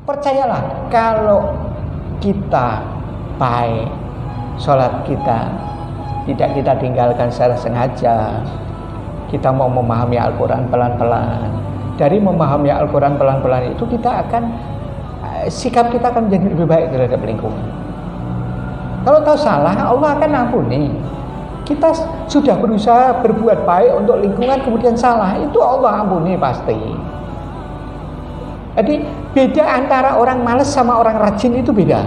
Percayalah, kalau kita baik, sholat kita tidak kita tinggalkan secara sengaja, kita mau memahami Al-Quran pelan-pelan. Dari memahami Al-Quran pelan-pelan itu kita akan, sikap kita akan menjadi lebih baik terhadap lingkungan. Kalau tahu salah, Allah akan ampuni. Kita sudah berusaha berbuat baik untuk lingkungan, kemudian salah, itu Allah ampuni pasti. Jadi beda antara orang malas sama orang rajin itu beda.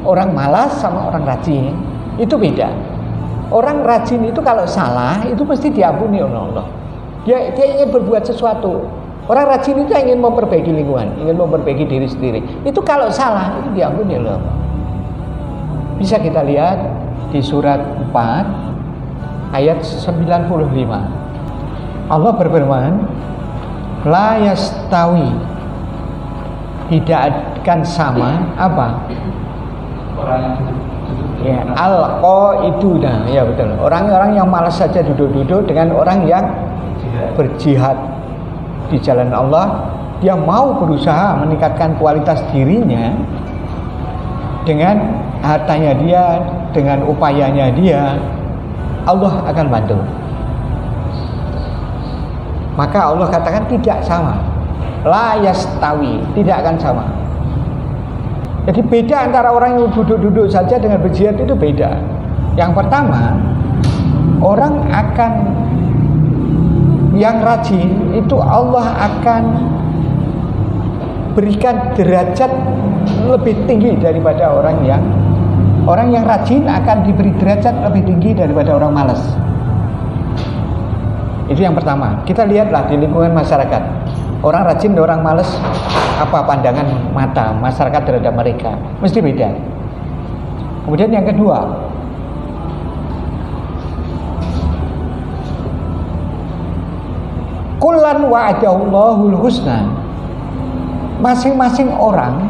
Orang malas sama orang rajin itu beda. Orang rajin itu kalau salah itu mesti diampuni oleh Allah. Dia ingin berbuat sesuatu. Orang rajin itu ingin memperbaiki lingkungan, ingin memperbaiki diri sendiri. Itu kalau salah itu diampuni oleh Allah. Bisa kita lihat di surat 4 ayat 95. Allah berfirman, la yastawi, tidak akan sama apa? Ya, al-qaiduna, ya betul. Orang-orang yang malas saja duduk-duduk dengan orang yang berjihad di jalan Allah, dia mau berusaha meningkatkan kualitas dirinya dengan hartanya dia, dengan upayanya dia, Allah akan bantu. Maka Allah katakan tidak sama, la yastawi, tidak akan sama. Jadi beda antara orang yang duduk-duduk saja dengan berjihad itu beda. Yang pertama, orang akan yang rajin itu Allah akan berikan derajat lebih tinggi daripada orang yang rajin akan diberi derajat lebih tinggi daripada orang malas. Itu yang pertama. Kita lihatlah di lingkungan masyarakat, orang rajin dan orang malas, apa pandangan mata masyarakat terhadap mereka, mesti beda. Kemudian yang kedua, kullan wa'adahullahul husna. Masing-masing orang,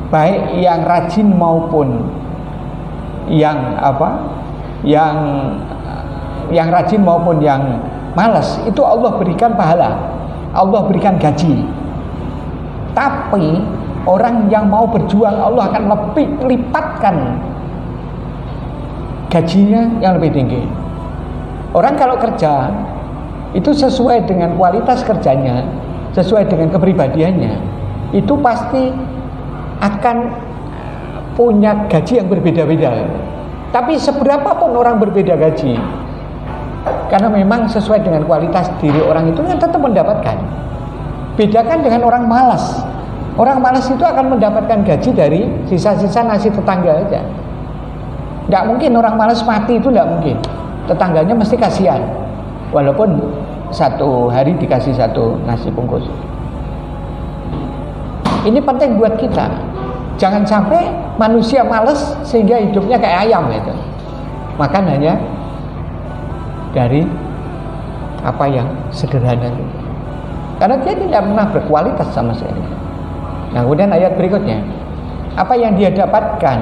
baik yang rajin maupun yang rajin maupun yang malas, itu Allah berikan pahala, Allah berikan gaji. Tapi orang yang mau berjuang, Allah akan lebih lipatkan gajinya yang lebih tinggi. Orang kalau kerja itu sesuai dengan kualitas kerjanya, sesuai dengan kepribadiannya, itu pasti akan punya gaji yang berbeda-beda. Tapi seberapapun orang berbeda gaji, karena memang sesuai dengan kualitas diri orang itu kan tetap mendapatkan. Bedakan dengan orang malas. Orang malas itu akan mendapatkan gaji dari sisa-sisa nasi tetangga aja. Nggak mungkin orang malas mati, itu nggak mungkin. Tetangganya mesti kasihan, walaupun satu hari dikasih satu nasi bungkus. Ini penting buat kita. Jangan sampai manusia malas sehingga hidupnya kayak ayam gitu. Makan hanya dari apa yang sederhana itu. Karena dia tidak pernah berkualitas sama sekali. Nah, kemudian ayat berikutnya, apa yang dia dapatkan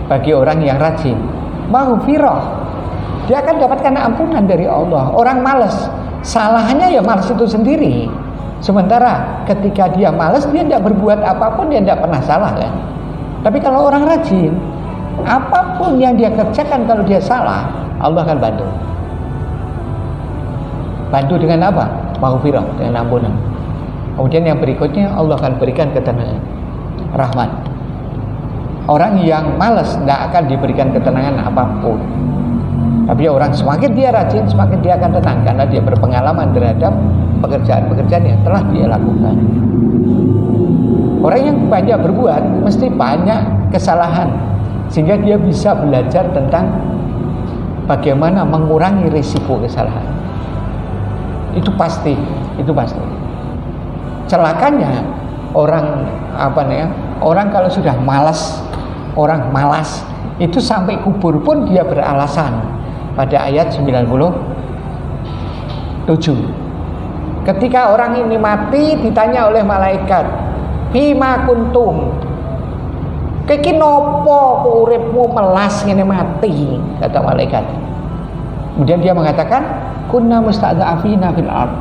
bagi orang yang rajin? Maghfirah. Dia akan dapatkan ampunan dari Allah. Orang malas, salahnya ya malas itu sendiri. Sementara ketika dia malas, dia tidak berbuat apapun, dia tidak pernah salah kan. Tapi kalau orang rajin, apapun yang dia kerjakan kalau dia salah, Allah akan bantu. Bantu dengan apa? Maghfirah, dengan ampunan. Kemudian yang berikutnya, Allah akan berikan ketenangan, rahmat. Orang yang malas tidak akan diberikan ketenangan apapun. Tapi orang semakin dia rajin, semakin dia akan tenang, karena dia berpengalaman terhadap pekerjaan-pekerjaan yang telah dia lakukan. Orang yang banyak berbuat mesti banyak kesalahan, sehingga dia bisa belajar tentang bagaimana mengurangi risiko kesalahan. Itu pasti. Celakanya orang orang kalau sudah malas, orang malas itu sampai kubur pun dia beralasan. Pada ayat 97, ketika orang ini mati, ditanya oleh malaikat, bima kuntum, kiki nopo uripmu melas ngene mati, kata malaikat. Kemudian dia mengatakan, kunna musta'dzafina fil ard.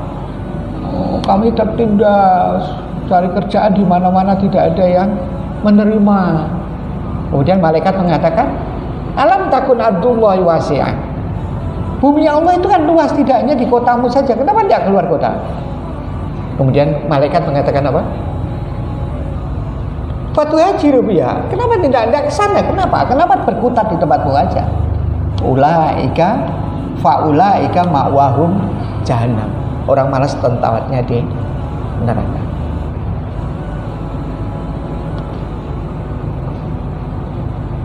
Kami tertindas cari kerjaan di mana-mana tidak ada yang menerima. Kemudian malaikat mengatakan, alam takun ardullahi wasi'ah. Bumi Allah itu kan luas, tidak hanya di kotamu saja. Kenapa tidak keluar kota? Kemudian malaikat mengatakan apa? Fatu haji rupiah. Kenapa tidak ke sana? Kenapa? Kenapa berkutat di tempatmu aja? Faulaika ma'wahum jahannam. Orang malas tempatnya di neraka.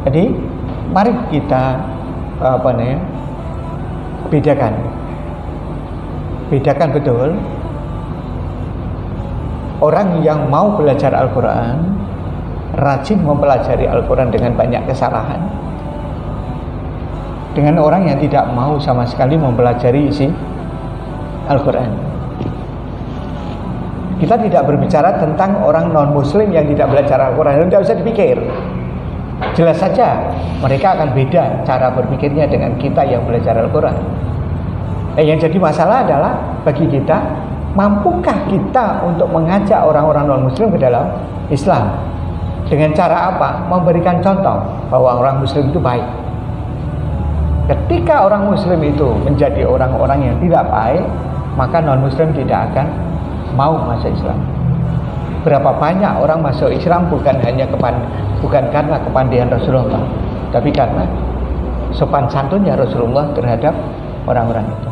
Jadi mari kita bedakan betul orang yang mau belajar Al-Quran, rajin mempelajari Al-Quran dengan banyak kesalahan, dengan orang yang tidak mau sama sekali mempelajari isi Al-Quran. Kita tidak berbicara tentang orang non-muslim yang tidak belajar Al-Quran. Tidak usah dipikir. Jelas saja mereka akan beda cara berpikirnya dengan kita yang belajar Al-Quran. Yang jadi masalah adalah bagi kita, mampukah kita untuk mengajak orang-orang non-muslim ke dalam Islam? Dengan cara apa? Memberikan contoh bahwa orang muslim itu baik. Ketika orang muslim itu menjadi orang-orang yang tidak baik, maka non-muslim tidak akan mau masuk Islam. Berapa banyak orang masuk Islam bukan karena kepandaian Rasulullah, tapi karena sopan santunnya Rasulullah terhadap orang-orang itu.